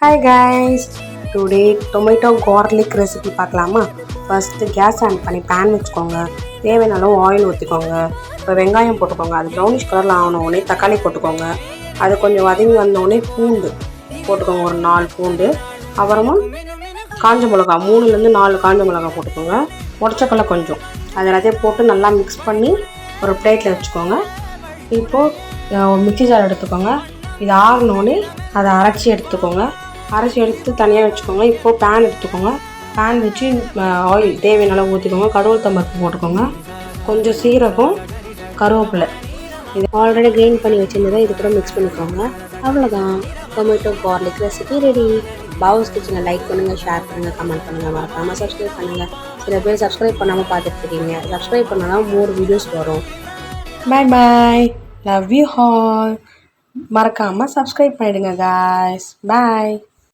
Hi guys, today tomato garlic recipe பார்க்கலாமா? First case on பண்ணி pan வச்சுக்கோங்க. தேவையான அளவு ஆயில் ஊற்றிக்கோங்க. இப்போ வெங்காயம் போட்டுக்கோங்க. அது ப்ரௌனிஷ் கலரில் ஆனவுடனே தக்காளி போட்டுக்கோங்க. அது கொஞ்சம் வதங்கி வந்தோடனே பூண்டு போட்டுக்கோங்க, ஒரு 4 பூண்டு. அப்புறமா காஞ்ச மிளகா 3லேருந்து 4 காஞ்ச மிளகா போட்டுக்கோங்க. உடச்சக்கடலை கொஞ்சம், அது எல்லாத்தையும் போட்டு நல்லா மிக்ஸ் பண்ணி ஒரு பிளேட்டில் வச்சுக்கோங்க. இப்போது மிக்ஸி ஜார் எடுத்துக்கோங்க. இது ஆறினோடனே அதை அரைச்சி எடுத்துக்கோங்க. அரைச்சி எடுத்து தனியாக வச்சுக்கோங்க. இப்போது பேன் எடுத்துக்கோங்க. பேன் வச்சு ஆயில் தேவையான அளவு ஊற்றிக்கோங்க. கடவுள் தம்பருப்பு போட்டுக்கோங்க. கொஞ்சம் சீரகம், கருவேப்பிலை, இது ஆல்ரெடி கிரைண்ட் பண்ணி வச்சுருந்ததை இது கூட மிக்ஸ் பண்ணிக்கோங்க. அவ்வளோதான், டொமேட்டோ கார்லிக் ரெசிபி ரெடி. பாவுஸ் கிச்சனை லைக் பண்ணுங்கள், ஷேர் பண்ணுங்கள், கமெண்ட் பண்ணுங்கள், மறக்காமல் சப்ஸ்கிரைப் பண்ணுங்கள். சில பேர் சப்ஸ்கிரைப் பண்ணாமல் பார்த்துட்ருக்கீங்க. சப்ஸ்கிரைப் பண்ணால் தான் மோர் வீடியோஸ் வரும். பாய் பாய், லவ் யூ ஆல். மறக்காமல் சப்ஸ்கிரைப் பண்ணிடுங்க காய்ஸ். பாய்.